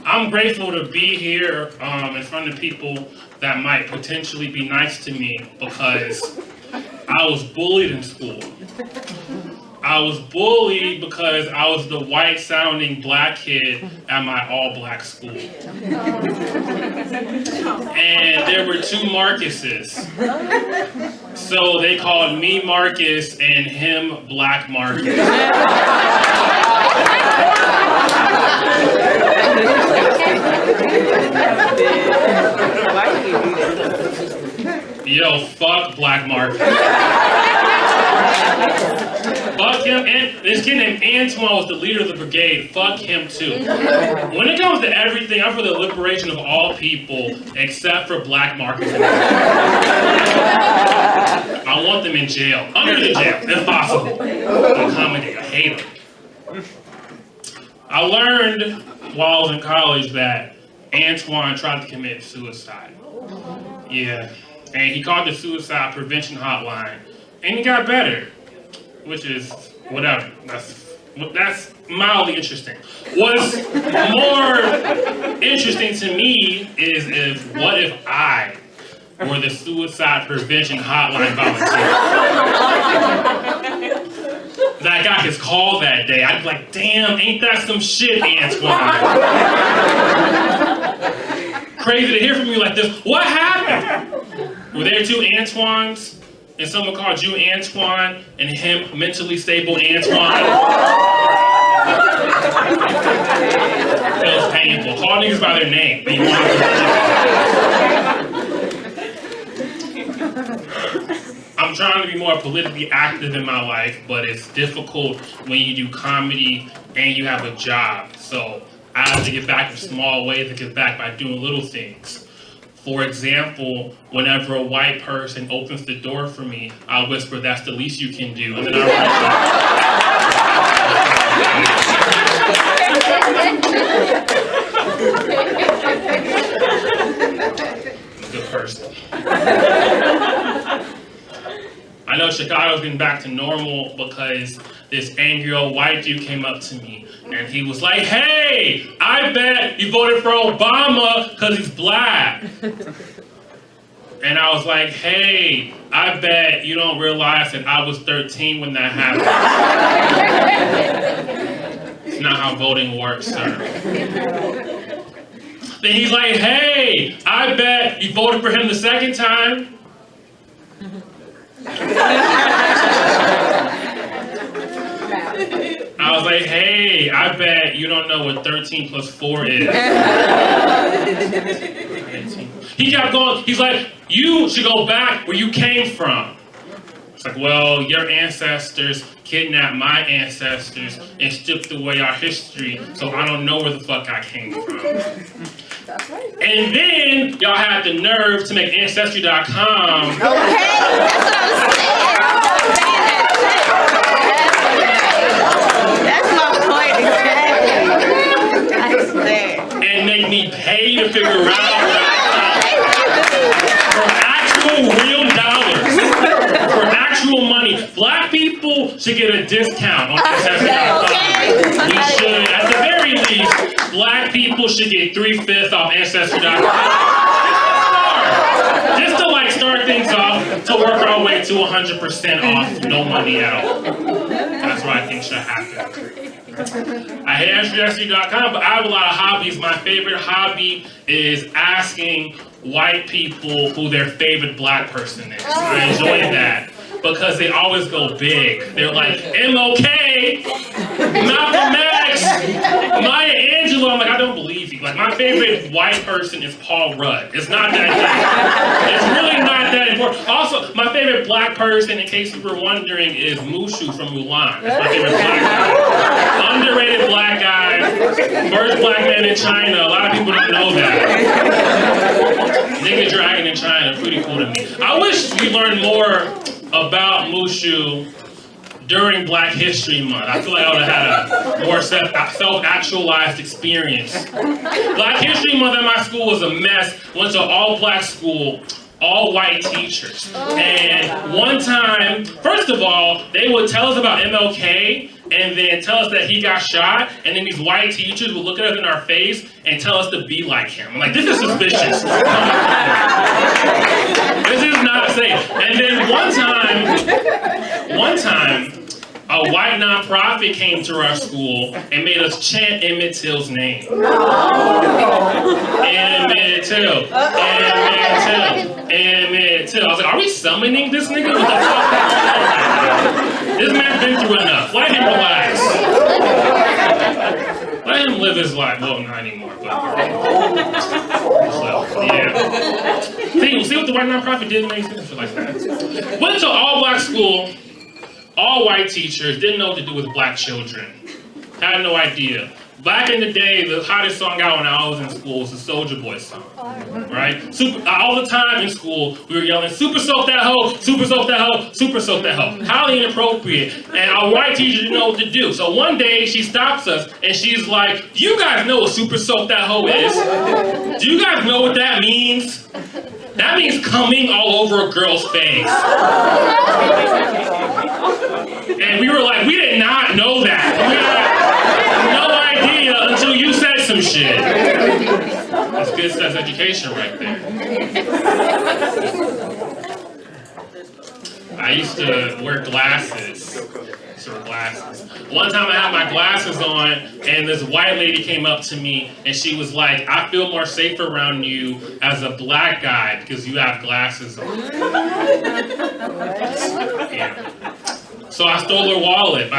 I'm grateful to be here in front of people that might potentially be nice to me because I was bullied in school. I was bullied because I was the white-sounding black kid at my all-black school. And there were two Marcuses. So they called me Marcus and him Black Marcus. Yo, fuck Black Marcus. Fuck him, and this kid named Antoine was the leader of the brigade. Fuck him too. When it comes to everything, I'm for the liberation of all people except for Black Marcus. I want them in jail, under the jail, if possible. Accommodate, I hate them. I learned while I was in college that Antoine tried to commit suicide. Yeah, and he called the suicide prevention hotline, and he got better. Which is whatever. That's mildly interesting. What's more interesting to me is what if I were the suicide prevention hotline volunteer? That got his call that day. I'd be like, damn, ain't that some shit, Antoine? Crazy to hear from you like this. What happened? Were there two Antoines? And someone called you Antoine, and him mentally stable Antoine. It was painful. Call niggas by their name. But you I'm trying to be more politically active in my life, but it's difficult when you do comedy and you have a job. So I have to get back in small ways to get back by doing little things. For example, whenever a white person opens the door for me, I'll whisper, "That's the least you can do," and then I'll good person. I know Chicago's getting back to normal because this angry old white dude came up to me and he was like, "Hey, I bet you voted for Obama because he's black." And I was like, "Hey, I bet you don't realize that I was 13 when that happened." It's not how voting works, sir. Then he's like, "Hey, I bet you voted for him the second time." I was like, "Hey, I bet you don't know what 13 plus 4 is." He kept going. He's like, "You should go back where you came from." It's like, well, your ancestors kidnapped my ancestors and stripped away our history, so I don't know where the fuck I came from. That's right. And then y'all had the nerve to make Ancestry.com. Okay, that's what I was saying. That's my point, exactly. I swear. And make me pay to figure out for actual real dollars, for actual money. Black people should get a discount on Ancestry.com. We should, at the very least, black people should get 3/5 off Ancestry.com. Just to like start things off, to work our way to 100% off, no money at all. That's what I think should happen. I hate Ancestry.com, but I have a lot of hobbies. My favorite hobby is asking white people who their favorite black person is. I enjoy that because they always go big. They're like, MLK, Malcolm X, Maya Angelou. I'm like, I don't believe you. Like, my favorite white person is Paul Rudd. It's not that deep. It's really not that important. Also, my favorite black person, in case you were wondering, is Mushu from Mulan. That's my favorite black guy. Underrated black guy. First black man in China. A lot of people don't know that. Nigga Dragon in China. Pretty cool to me. I wish we learned more about Mushu during Black History Month. I feel like I would have had a more self-actualized experience. Black History Month at my school was a mess. Went to all-black school, all white teachers. And one time, first of all, they would tell us about MLK, and then tell us that he got shot, and then these white teachers would look at us in our face and tell us to be like him. I'm like, this is suspicious. This is not safe. And then one time, a white nonprofit came to our school and made us chant Emmett Till's name. Emmett Till, Emmett Till, Emmett Till. I was like, are we summoning this nigga? What the fuck? This man's been through enough. Let him relax. Let him live his life. Well, not anymore, but so, yeah. See what the white nonprofit did? Makes sense like that. Went to all black school. All white teachers didn't know what to do with black children. Had no idea. Back in the day, the hottest song out when I was in school was the Soulja Boy song, right? All the time in school, we were yelling, super soak that hoe, super soak that hoe, super soak that hoe. Highly inappropriate. And our white teacher didn't know what to do. So one day, she stops us, and she's like, you guys know what super soak that hoe is? Do you guys know what that means? That means coming all over a girl's face. And we were like, we did not know that. We had no idea until you said some shit. That's good sex education right there. I used to wear glasses. One time I had my glasses on, and this white lady came up to me, and she was like, I feel more safe around you as a black guy because you have glasses on. Yeah. So I stole her wallet.